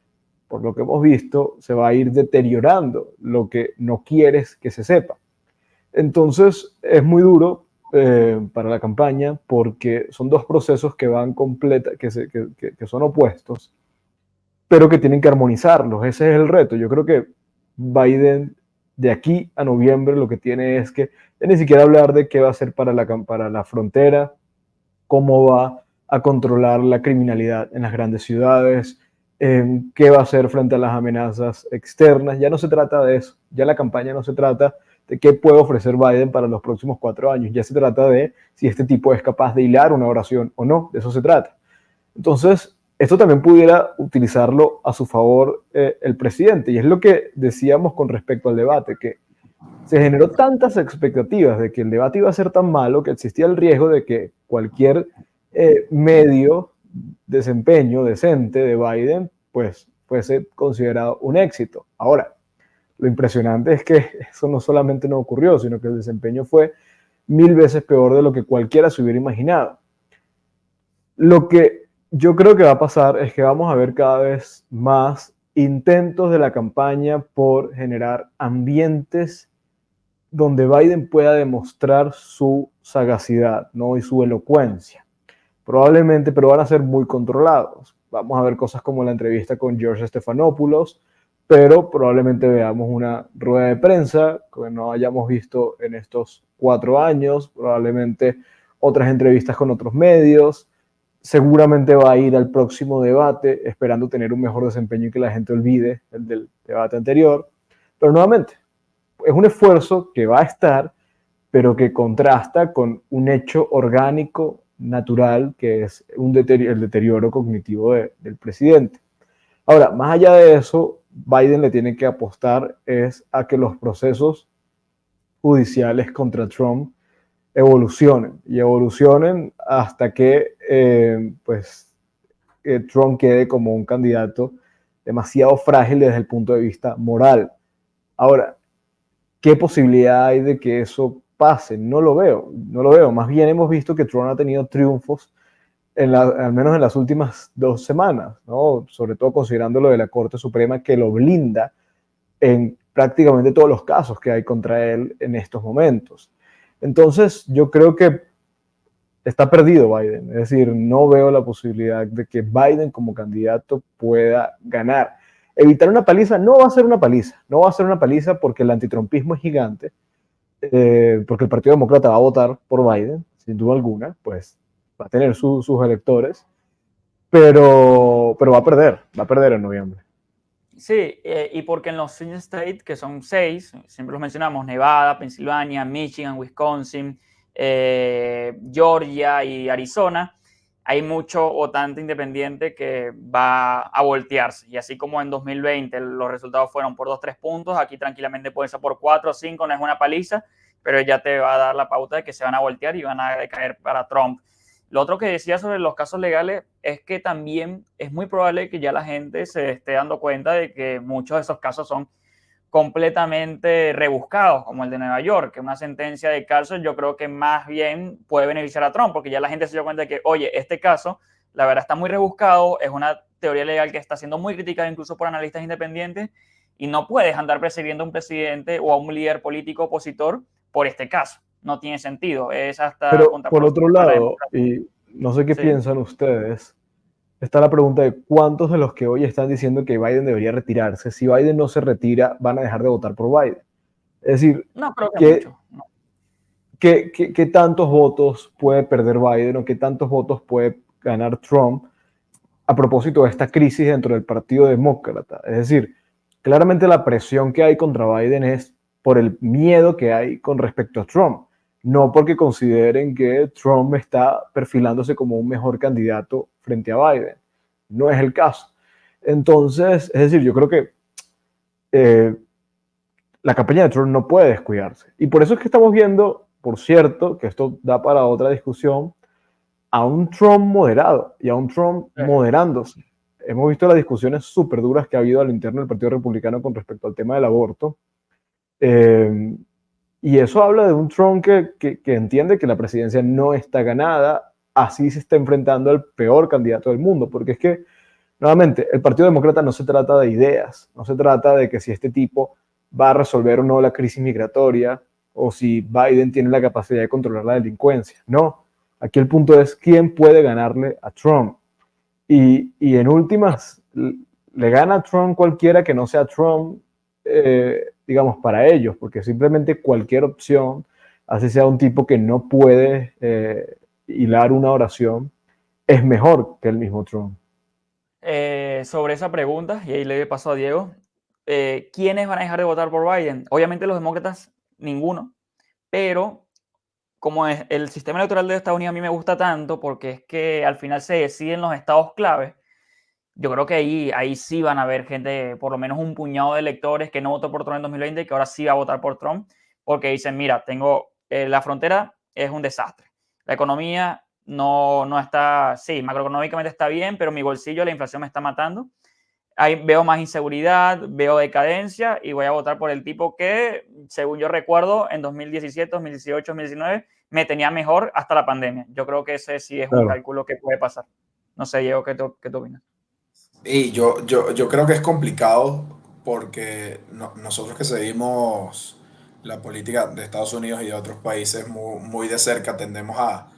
por lo que hemos visto, se va a ir deteriorando lo que no quieres que se sepa. Entonces, es muy duro para la campaña porque son dos procesos que van completa, que son opuestos, pero que tienen que armonizarlos. Ese es el reto. Yo creo que Biden de aquí a noviembre lo que tiene es que ni siquiera hablar de qué va a hacer para la frontera, cómo va a controlar la criminalidad en las grandes ciudades, qué va a hacer frente a las amenazas externas. Ya no se trata de eso. Ya la campaña no se trata de qué puede ofrecer Biden para los próximos 4 años. Ya se trata de si este tipo es capaz de hilar una oración o no. De eso se trata. Entonces, esto también pudiera utilizarlo a su favor el presidente. Y es lo que decíamos con respecto al debate, que se generó tantas expectativas de que el debate iba a ser tan malo que existía el riesgo de que cualquier medio desempeño decente de Biden pues fuese considerado un éxito. Ahora, lo impresionante es que eso no solamente no ocurrió, sino que el desempeño fue 1000 veces peor de lo que cualquiera se hubiera imaginado. Lo que yo creo que va a pasar es que vamos a ver cada vez más intentos de la campaña por generar ambientes donde Biden pueda demostrar su sagacidad, ¿no? Y su elocuencia. Probablemente, pero van a ser muy controlados. Vamos a ver cosas como la entrevista con George Stephanopoulos, pero probablemente veamos una rueda de prensa que no hayamos visto en estos 4 años, probablemente otras entrevistas con otros medios. Seguramente va a ir al próximo debate esperando tener un mejor desempeño y que la gente olvide el del debate anterior. Pero nuevamente, es un esfuerzo que va a estar, pero que contrasta con un hecho orgánico, natural, que es el deterioro cognitivo del presidente. Ahora, más allá de eso, Biden le tiene que apostar es a que los procesos judiciales contra Trump evolucionen y evolucionen hasta que Trump quede como un candidato demasiado frágil desde el punto de vista moral. Ahora, ¿qué posibilidad hay de que eso pase? No lo veo, no lo veo. Más bien hemos visto que Trump ha tenido triunfos, al menos en las últimas 2 semanas, ¿no? Sobre todo considerando lo de la Corte Suprema que lo blinda en prácticamente todos los casos que hay contra él en estos momentos. Entonces, yo creo que está perdido Biden. Es decir, no veo la posibilidad de que Biden como candidato pueda ganar. Evitar una paliza no va a ser una paliza. No va a ser una paliza porque el antitrumpismo es gigante, porque el Partido Demócrata va a votar por Biden, sin duda alguna, pues va a tener sus electores, pero va a perder en noviembre. Sí, y porque en los swing states, que son 6, siempre los mencionamos, Nevada, Pensilvania, Michigan, Wisconsin, Georgia y Arizona, hay mucho votante independiente que va a voltearse. Y así como en 2020 los resultados fueron por 2-3 puntos, aquí tranquilamente puede ser por 4 o 5, no es una paliza, pero ya te va a dar la pauta de que se van a voltear y van a caer para Trump. Lo otro que decía sobre los casos legales es que también es muy probable que ya la gente se esté dando cuenta de que muchos de esos casos son completamente rebuscados, como el de Nueva York, que una sentencia de cárcel yo creo que más bien puede beneficiar a Trump, porque ya la gente se dio cuenta de que, oye, este caso, la verdad está muy rebuscado, es una teoría legal que está siendo muy criticada incluso por analistas independientes, y no puedes andar persiguiendo a un presidente o a un líder político opositor por este caso. no tiene sentido, es hasta Pero por otro contraproducente para la lado, democracia. y no sé qué Sí. piensan ustedes, está la pregunta de cuántos de los que hoy están diciendo que Biden debería retirarse, si Biden no se retira, van a dejar de votar por Biden. Es decir, No creo que ¿qué, mucho. No. qué tantos votos puede perder Biden o qué tantos votos puede ganar Trump a propósito de esta crisis dentro del Partido Demócrata? Es decir, claramente la presión que hay contra Biden es por el miedo que hay con respecto a Trump, no porque consideren que Trump está perfilándose como un mejor candidato frente a Biden. No es el caso. Entonces, es decir, yo creo que eh, la campaña de Trump no puede descuidarse. Y por eso es que estamos viendo, por cierto, que esto da para otra discusión, a un Trump moderado y a un Trump moderándose. Hemos visto las discusiones súper duras que ha habido al interno del Partido Republicano con respecto al tema del aborto. Y eso habla de un Trump que entiende que la presidencia no está ganada, así se está enfrentando al peor candidato del mundo, porque es que, nuevamente, el Partido Demócrata no se trata de ideas, no se trata de que si este tipo va a resolver o no la crisis migratoria o si Biden tiene la capacidad de controlar la delincuencia. No, aquí el punto es quién puede ganarle a Trump. Y en últimas, le gana a Trump cualquiera que no sea Trump, digamos, para ellos, porque simplemente cualquier opción, así sea un tipo que no puede hilar una oración, es mejor que el mismo Trump. Sobre esa pregunta, y ahí le paso a Diego, ¿quiénes van a dejar de votar por Biden? Obviamente los demócratas, ninguno, pero como es, el sistema electoral de Estados Unidos a mí me gusta tanto porque es que al final se deciden los estados clave. Yo creo que ahí sí van a haber gente, por lo menos un puñado de electores que no votó por Trump en 2020 y que ahora sí va a votar por Trump porque dicen, mira, tengo la frontera es un desastre. La economía no está, sí, macroeconómicamente está bien, pero mi bolsillo, la inflación me está matando. Ahí veo más inseguridad, veo decadencia y voy a votar por el tipo que, según yo recuerdo, en 2017, 2018, 2019 me tenía mejor hasta la pandemia. Yo creo que ese sí es un Claro. cálculo que puede pasar. No sé, Diego, ¿qué tú opinas? Y yo creo que es complicado porque nosotros que seguimos la política de Estados Unidos y de otros países muy de cerca tendemos a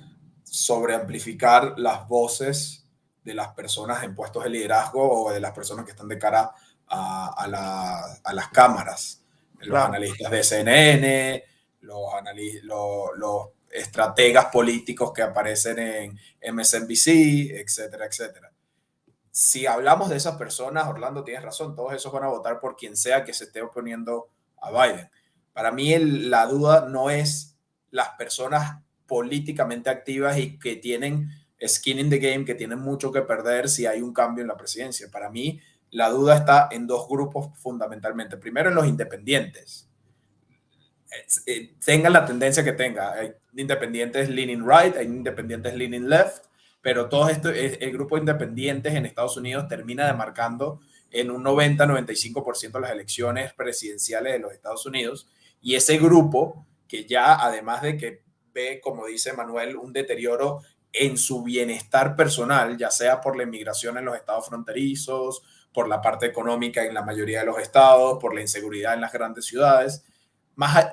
sobreamplificar las voces de las personas en puestos de liderazgo o de las personas que están de cara a las cámaras. Los Claro. analistas de CNN, los estrategas políticos que aparecen en MSNBC, etcétera, etcétera. Si hablamos de esas personas, Orlando, tienes razón, todos esos van a votar por quien sea que se esté oponiendo a Biden. Para mí la duda no es las personas políticamente activas y que tienen skin in the game, que tienen mucho que perder si hay un cambio en la presidencia. Para mí la duda está en dos grupos fundamentalmente. Primero en los independientes. Tengan la tendencia que tenga. Hay independientes leaning right, hay independientes leaning left, pero todo esto, el grupo de independientes en Estados Unidos termina demarcando en un 90-95% de las elecciones presidenciales de los Estados Unidos. Y ese grupo, que ya además de que ve, como dice Manuel, un deterioro en su bienestar personal, ya sea por la inmigración en los estados fronterizos, por la parte económica en la mayoría de los estados, por la inseguridad en las grandes ciudades,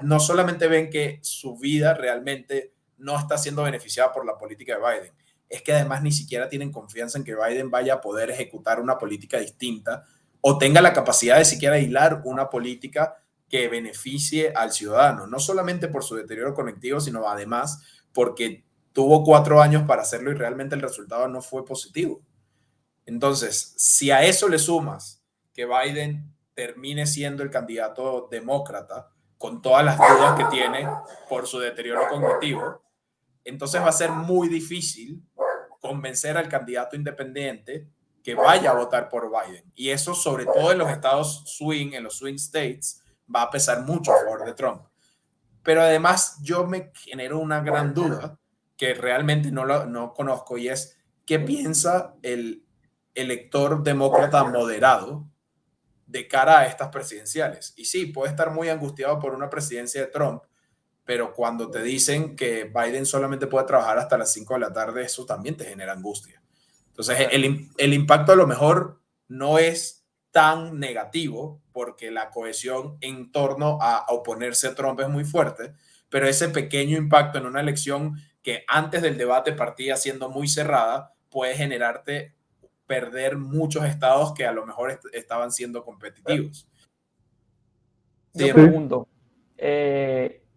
no solamente ven que su vida realmente no está siendo beneficiada por la política de Biden, es que además ni siquiera tienen confianza en que Biden vaya a poder ejecutar una política distinta o tenga la capacidad de siquiera hilar una política que beneficie al ciudadano, no solamente por su deterioro conectivo, sino además porque tuvo 4 años para hacerlo y realmente el resultado no fue positivo. Entonces, si a eso le sumas que Biden termine siendo el candidato demócrata, con todas las dudas que tiene por su deterioro cognitivo, entonces va a ser muy difícil convencer al candidato independiente que vaya a votar por Biden. Y eso, sobre todo en los estados swing, en los swing states, va a pesar mucho a favor de Trump. Pero además yo me genero una gran duda que realmente no conozco y es qué piensa el elector demócrata moderado de cara a estas presidenciales. Y sí, puede estar muy angustiado por una presidencia de Trump, pero cuando te dicen que Biden solamente puede trabajar hasta las 5 de la tarde, eso también te genera angustia. Entonces, el impacto a lo mejor no es tan negativo, porque la cohesión en torno a oponerse a Trump es muy fuerte, pero ese pequeño impacto en una elección que antes del debate partía siendo muy cerrada, puede generarte perder muchos estados que a lo mejor estaban siendo competitivos. Yo Sí, pregunto,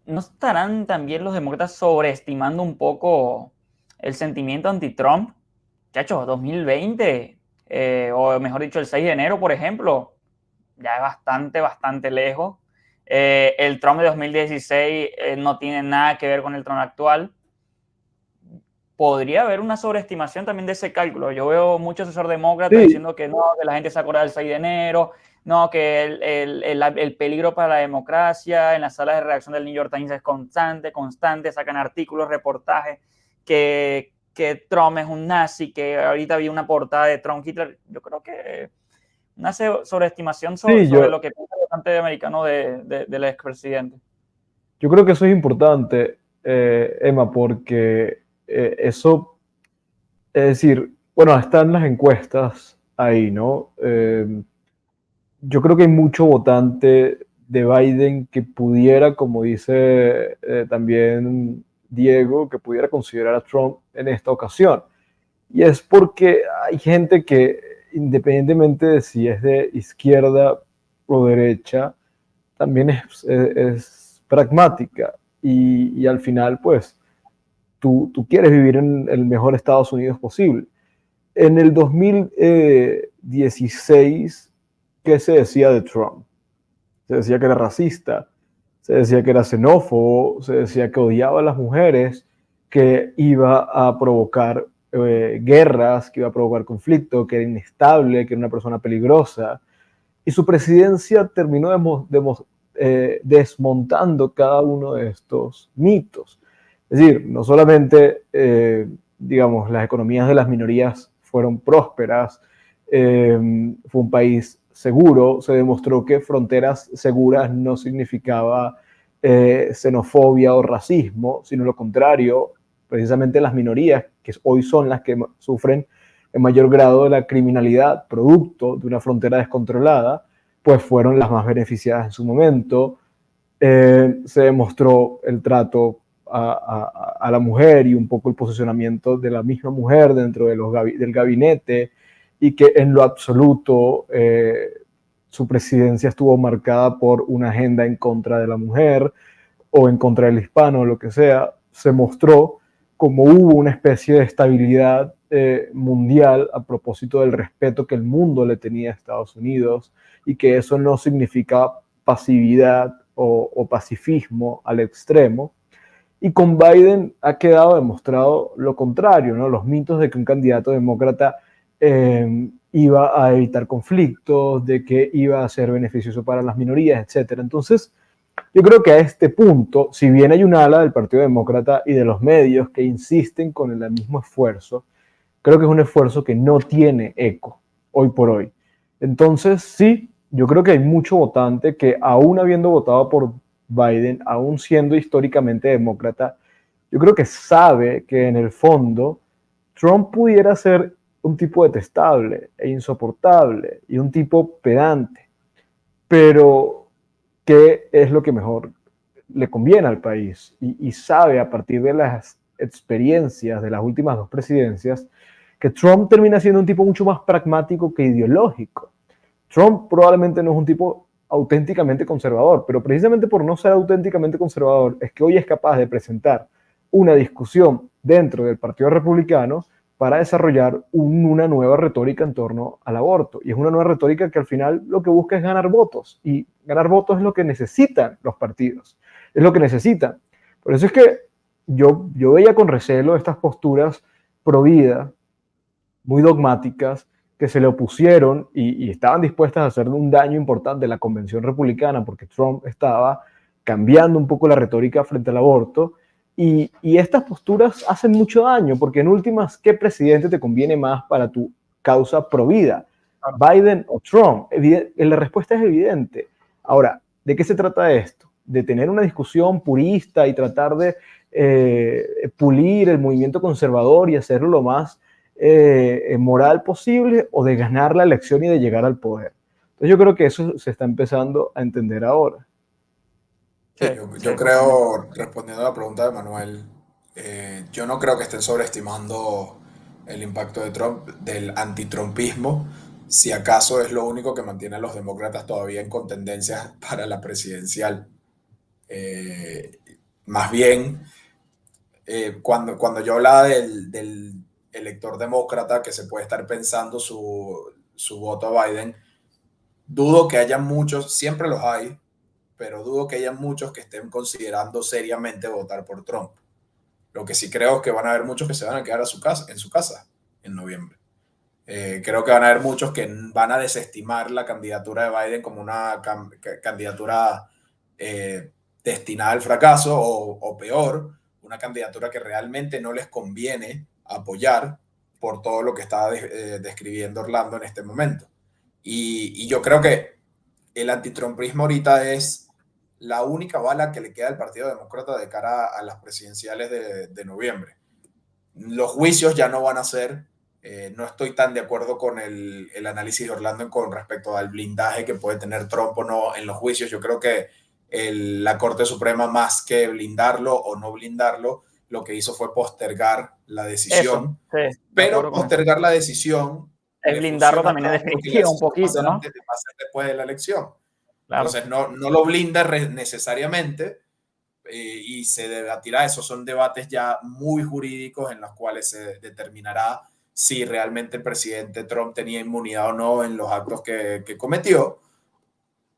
¿no estarán también los demócratas sobreestimando un poco el sentimiento anti-Trump? Chacho, 2020, o mejor dicho, el 6 de enero, por ejemplo, ya es bastante lejos. El Trump de 2016 no tiene nada que ver con el Trump actual. Podría haber una sobreestimación también de ese cálculo. Yo veo muchos asesores demócratas Sí, diciendo que no, que la gente se acuerda del 6 de enero, no, que el peligro para la democracia en las salas de redacción del New York Times es constante, sacan artículos, reportajes, que Trump es un nazi, que ahorita vi una portada de Trump Hitler. Yo creo que una sobreestimación sí, sobre lo que piensa el votante americano del expresidente. yo creo que eso es importante, Emma, porque eso, es decir, bueno, están las encuestas ahí, ¿no? Yo creo que hay mucho votante de Biden que pudiera, como dice también Diego, que pudiera considerar a Trump en esta ocasión. Y es porque hay gente que, independientemente de si es de izquierda o derecha, también es pragmática. Y al final, pues, tú quieres vivir en el mejor Estados Unidos posible. En el 2016, ¿qué se decía de Trump? Se decía que era racista, se decía que era xenófobo, se decía que odiaba a las mujeres, que iba a provocar guerras, que iba a provocar conflicto, que era inestable, que era una persona peligrosa. Y su presidencia terminó desmontando cada uno de estos mitos. Es decir, no solamente, digamos, las economías de las minorías fueron prósperas, fue un país seguro, se demostró que fronteras seguras no significaba xenofobia o racismo, sino lo contrario, precisamente las minorías, que hoy son las que sufren en mayor grado de la criminalidad, producto de una frontera descontrolada, pues fueron las más beneficiadas en su momento. Se demostró el trato a la mujer y un poco el posicionamiento de la misma mujer dentro de del gabinete, y que en lo absoluto su presidencia estuvo marcada por una agenda en contra de la mujer o en contra del hispano, o lo que sea. Se mostró como hubo una especie de estabilidad mundial a propósito del respeto que el mundo le tenía a Estados Unidos, y que eso no significa pasividad o pacifismo al extremo. Y con Biden ha quedado demostrado lo contrario, ¿no? Los mitos de que un candidato demócrata iba a evitar conflictos, de que iba a ser beneficioso para las minorías, etc. Entonces, yo creo que a este punto, si bien hay un ala del Partido Demócrata y de los medios que insisten con el mismo esfuerzo, creo que es un esfuerzo que no tiene eco hoy por hoy. Entonces, sí, yo creo que hay mucho votante que, aún habiendo votado por Biden, aún siendo históricamente demócrata, yo creo que sabe que en el fondo Trump pudiera ser un tipo detestable e insoportable y un tipo pedante, pero ¿qué es lo que mejor le conviene al país? Y sabe, a partir de las experiencias de las últimas dos presidencias, que Trump termina siendo un tipo mucho más pragmático que ideológico. Trump probablemente no es un tipo auténticamente conservador, pero precisamente por no ser auténticamente conservador es que hoy es capaz de presentar una discusión dentro del Partido Republicano para desarrollar una nueva retórica en torno al aborto. Y es una nueva retórica que al final lo que busca es ganar votos. Y ganar votos es lo que necesitan los partidos. Es lo que necesitan. Por eso es que yo veía con recelo estas posturas pro vida, muy dogmáticas, que se le opusieron y estaban dispuestas a hacer un daño importante a la convención republicana, porque Trump estaba cambiando un poco la retórica frente al aborto. Y estas posturas hacen mucho daño, porque en últimas, ¿qué presidente te conviene más para tu causa pro vida? ¿Biden o Trump? La respuesta es evidente. Ahora, ¿de qué se trata esto? De tener una discusión purista y tratar de pulir el movimiento conservador y hacerlo lo más moral posible, o de ganar la elección y de llegar al poder. Entonces yo creo que eso se está empezando a entender ahora. Sí, Sí, yo, sí, yo totalmente. creo, respondiendo a la pregunta de Manuel, yo no creo que estén sobreestimando el impacto de Trump, del antitrumpismo, si acaso es lo único que mantiene a los demócratas todavía en contendencia para la presidencial. Eh, Más bien, cuando yo hablaba del elector demócrata que se puede estar pensando su voto a Biden, dudo que haya muchos, siempre los hay, pero dudo que haya muchos que estén considerando seriamente votar por Trump. Lo que sí creo es que van a haber muchos que se van a quedar en su casa en noviembre. Creo que van a haber muchos que van a desestimar la candidatura de Biden como una candidatura eh, destinada al fracaso o peor, una candidatura que realmente no les conviene apoyar por todo lo que está describiendo Orlando en este momento. Y yo creo que el antitrumpismo ahorita es la única bala que le queda al Partido Demócrata de cara a las presidenciales de noviembre. Los juicios ya no van a ser, no estoy tan de acuerdo con el análisis de Orlando con respecto al blindaje que puede tener Trump o no en los juicios. Yo creo que la Corte Suprema, más que blindarlo o no blindarlo, lo que hizo fue postergar la Eso, decisión, sí, de pero acuerdo con eso. postergar la decisión Es le blindarlo funciona a también en Trump porque ya definitiva un decidió poquito, pasar ¿no? antes de pasar después de la elección. Claro. Entonces no lo blinda necesariamente, y se debatirá. Esos son debates ya muy jurídicos en los cuales se determinará si realmente el presidente Trump tenía inmunidad o no en los actos que cometió.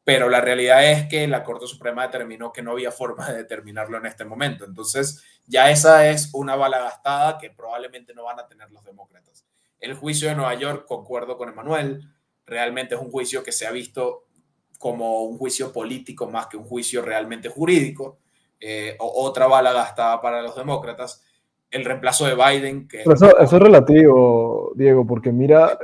Pero la realidad es que la Corte Suprema determinó que no había forma de determinarlo en este momento. Entonces, ya esa es una bala gastada que probablemente no van a tener los demócratas. El juicio de Nueva York, concuerdo con Emanuel, realmente es un juicio que se ha visto como un juicio político más que un juicio realmente jurídico. Otra bala gastada para los demócratas. El reemplazo de Biden, que es Pero lo que eso es corre. relativo, Diego, porque mira,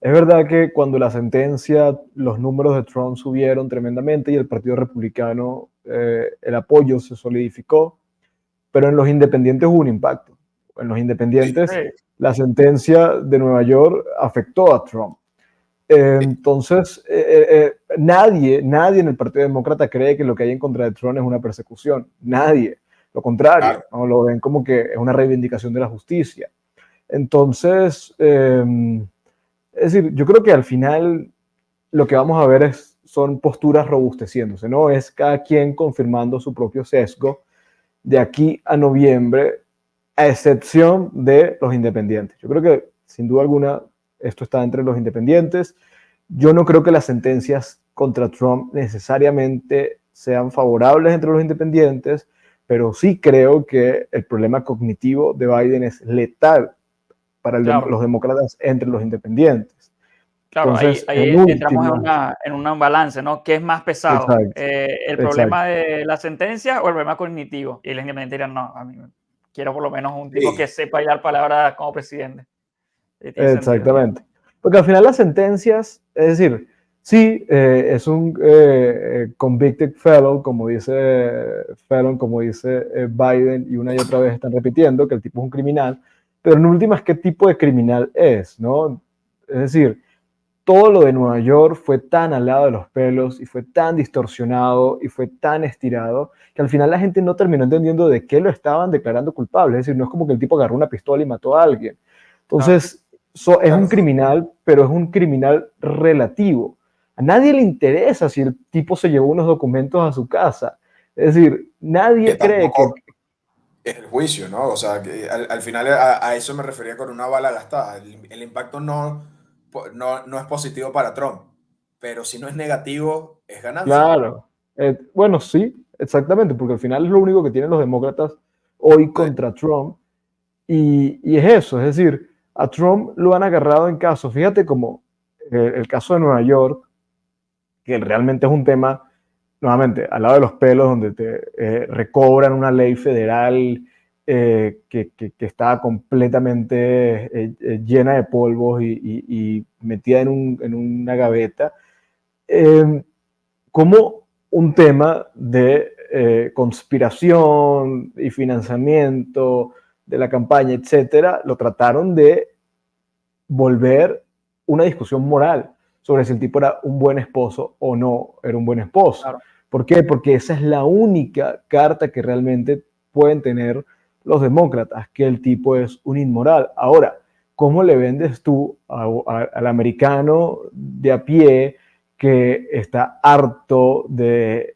es verdad que cuando la sentencia, los números de Trump subieron tremendamente y el Partido Republicano, el apoyo se solidificó, pero en los independientes hubo un impacto. En los Sí, independientes, Sí, la sentencia de Nueva York afectó a Trump. Entonces, nadie en el Partido Demócrata cree que lo que hay en contra de Trump es una persecución. Nadie. Lo contrario, claro. ¿no? Lo ven como que es una reivindicación de la justicia. Entonces, es decir, yo creo que al final lo que vamos a ver son posturas robusteciéndose, ¿no? Es cada quien confirmando su propio sesgo de aquí a noviembre, a excepción de los independientes. Yo creo que, sin duda alguna, esto está entre los independientes. Yo no creo que las sentencias contra Trump necesariamente sean favorables entre los independientes, pero sí creo que el problema cognitivo de Biden es letal para claro. los demócratas entre los independientes. Claro, ahí, Entonces, ahí en entramos última, en un balance, ¿no? ¿Qué es más pesado? exacto, ¿El exacto, problema de la sentencia o el problema cognitivo? Y los independientes dirán, no, a mí quiero por lo menos un tipo que Sí, sepa dar palabras como presidente. Tiene sentido. exactamente. Porque al final las sentencias, es decir, sí, es un convicted felon, como dice Biden, y una y otra vez están repitiendo que el tipo es un criminal, pero en últimas, ¿qué tipo de criminal es? ¿No? Es decir, todo lo de Nueva York fue tan al lado de los pelos y fue tan distorsionado y fue tan estirado que al final la gente no terminó entendiendo de qué lo estaban declarando culpable. Es decir, no es como que el tipo agarró una pistola y mató a alguien. Claro, Entonces, es un claro. criminal, pero es un criminal relativo. A nadie le interesa si el tipo se llevó unos documentos a su casa. Es decir, Que nadie cree que... tampoco es el juicio, ¿no? O sea, que al final a eso me refería con una bala gastada. El impacto no es positivo para Trump, pero si no es negativo, es ganancia. Claro. Bueno, sí, exactamente, porque al final es lo único que tienen los demócratas hoy Sí, contra Trump. Y es eso, es decir, a Trump lo han agarrado en casos, fíjate como el caso de Nueva York, que realmente es un tema, nuevamente, al lado de los pelos, donde te recobran una ley federal que está completamente llena de polvos y metida en una gaveta, eh, como un tema de conspiración y financiamiento de la campaña, etcétera, lo trataron de volver una discusión moral. sobre si el tipo era un buen esposo o no era un buen esposo. Claro. ¿Por qué? Porque esa es la única carta que realmente pueden tener los demócratas, que el tipo es un inmoral. Ahora, ¿cómo le vendes tú al americano de a pie que está harto de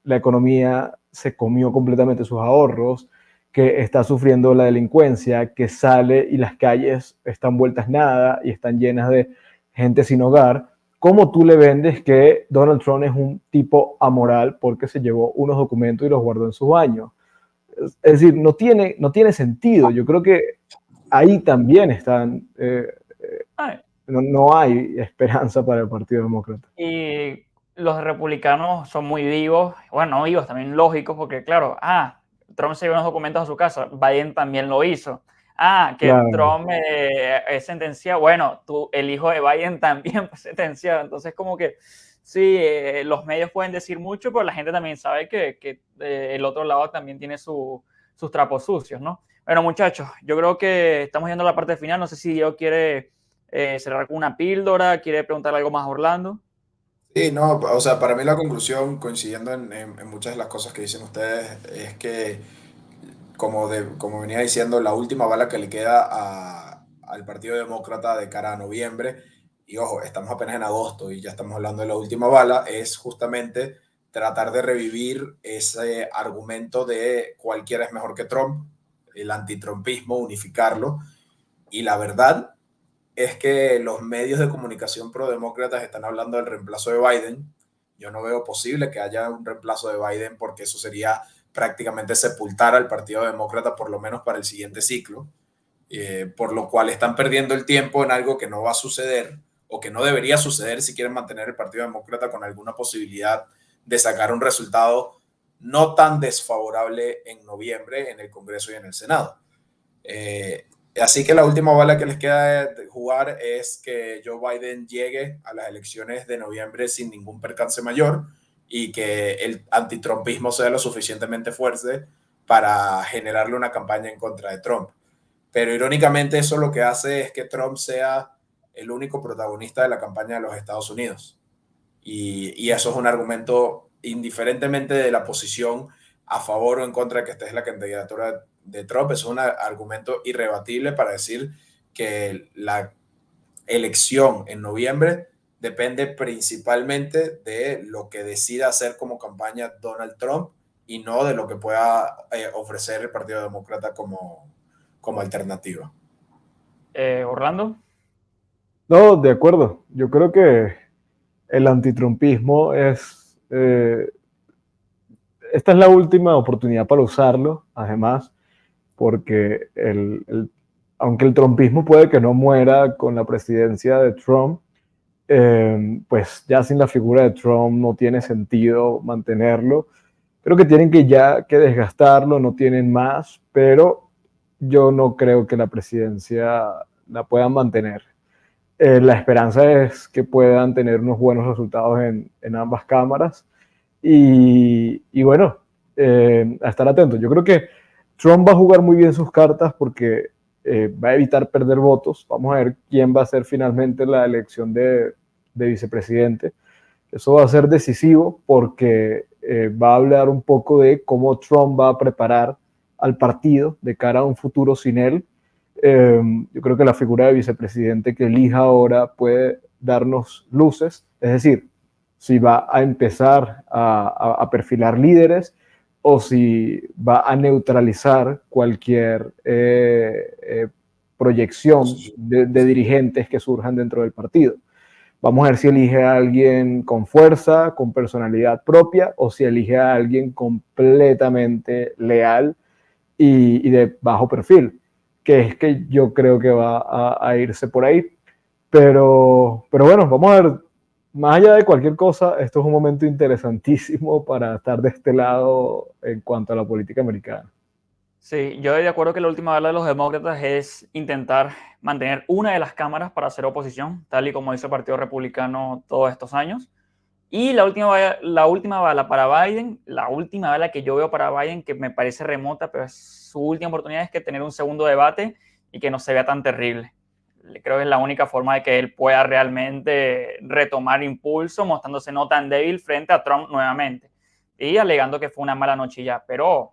la economía, se comió completamente sus ahorros, que está sufriendo la delincuencia, que sale y las calles están vueltas nada y están llenas de gente sin hogar? ¿Cómo tú le vendes que Donald Trump es un tipo amoral porque se llevó unos documentos y los guardó en su baño? Es decir, no tiene sentido. Yo creo que ahí también están, Ay, no hay esperanza para el Partido Demócrata. y los republicanos son muy vivos, bueno, no vivos, también lógicos, porque claro, Trump se llevó unos documentos a su casa, Biden también lo hizo. Que Claro. Trump es sentenciado, bueno, el hijo de Biden también fue sentenciado, entonces como que sí, los medios pueden decir mucho, pero la gente también sabe que el otro lado también tiene sus trapos sucios, ¿no? Bueno, muchachos, yo creo que estamos yendo a la parte final, no sé si Diego quiere cerrar con una píldora, quiere preguntarle algo más a Orlando. Sí, no, o sea, para mí la conclusión, coincidiendo en muchas de las cosas que dicen ustedes, es que, como venía diciendo, la última bala que le queda al Partido Demócrata de cara a noviembre, y ojo, estamos apenas en agosto y ya estamos hablando de la última bala, es justamente tratar de revivir ese argumento de cualquiera es mejor que Trump, el antitrumpismo, unificarlo, y la verdad es que los medios de comunicación pro-demócratas están hablando del reemplazo de Biden. Yo no veo posible que haya un reemplazo de Biden porque eso sería prácticamente sepultar al Partido Demócrata por lo menos para el siguiente ciclo, por lo cual están perdiendo el tiempo en algo que no va a suceder o que no debería suceder si quieren mantener el Partido Demócrata con alguna posibilidad de sacar un resultado no tan desfavorable en noviembre en el Congreso y en el Senado. Así que la última bala que les queda de jugar es que Joe Biden llegue a las elecciones de noviembre sin ningún percance mayor y que el antitrumpismo sea lo suficientemente fuerte para generarle una campaña en contra de Trump. Pero irónicamente eso lo que hace es que Trump sea el único protagonista de la campaña de los Estados Unidos. Y eso es un argumento, indiferentemente de la posición a favor o en contra de que esté la candidatura de Trump, es un argumento irrebatible para decir que la elección en noviembre depende principalmente de lo que decida hacer como campaña Donald Trump y no de lo que pueda ofrecer el Partido Demócrata como alternativa. Orlando. No, de acuerdo. Yo creo que el antitrumpismo es... esta es la última oportunidad para usarlo, además, porque aunque el trumpismo puede que no muera con la presidencia de Trump, pues ya sin la figura de Trump no tiene sentido mantenerlo. Creo que tienen que desgastarlo, no tienen más, pero yo no creo que la presidencia la puedan mantener. La esperanza es que puedan tener unos buenos resultados en ambas cámaras y bueno, a estar atentos. Yo creo que Trump va a jugar muy bien sus cartas porque va a evitar perder votos. Vamos a ver quién va a ser finalmente la elección de vicepresidente. Eso va a ser decisivo porque va a hablar un poco de cómo Trump va a preparar al partido de cara a un futuro sin él. Yo creo que la figura de vicepresidente que elija ahora puede darnos luces, es decir, si va a empezar a perfilar líderes o si va a neutralizar cualquier proyección de dirigentes que surjan dentro del partido. Vamos a ver si elige a alguien con fuerza, con personalidad propia, o si elige a alguien completamente leal y de bajo perfil, que es que yo creo que va a irse por ahí. Pero bueno, vamos a ver, más allá de cualquier cosa, esto es un momento interesantísimo para estar de este lado en cuanto a la política americana. Sí, yo de acuerdo que la última bala de los demócratas es intentar mantener una de las cámaras para hacer oposición, tal y como hizo el Partido Republicano todos estos años. Y la última bala para Biden, la última bala que yo veo para Biden, que me parece remota, pero es su última oportunidad, es que tener un segundo debate y que no se vea tan terrible. creo que es la única forma de que él pueda realmente retomar impulso, mostrándose no tan débil frente a Trump nuevamente y alegando que fue una mala noche ya, pero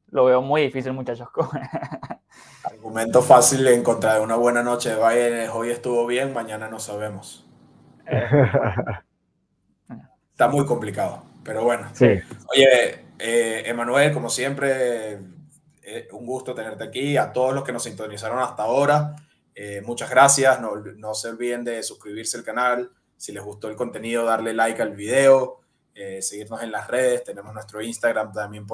lo veo muy difícil, muchachos. Argumento fácil en contra de una buena noche de Biden es hoy estuvo bien, mañana no sabemos. Está muy complicado, pero bueno. Sí, Oye, Emanuel, como siempre, un gusto tenerte aquí. A todos los que nos sintonizaron hasta ahora, muchas gracias. No se olviden de suscribirse al canal. Si les gustó el contenido, darle like al video, seguirnos en las redes. Tenemos nuestro Instagram también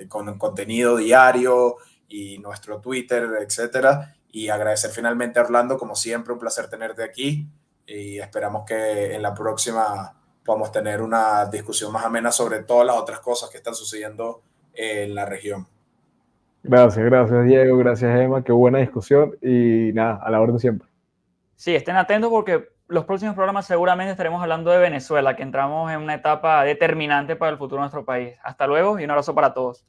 con contenido diario y nuestro Twitter, etcétera. Y agradecer finalmente a Orlando, como siempre, un placer tenerte aquí. Y esperamos que en la próxima podamos tener una discusión más amena sobre todas las otras cosas que están sucediendo en la región. gracias Diego, gracias Emma, qué buena discusión y nada, a la orden siempre. Sí, estén atentos porque los próximos programas seguramente estaremos hablando de Venezuela, que entramos en una etapa determinante para el futuro de nuestro país. Hasta luego y un abrazo para todos.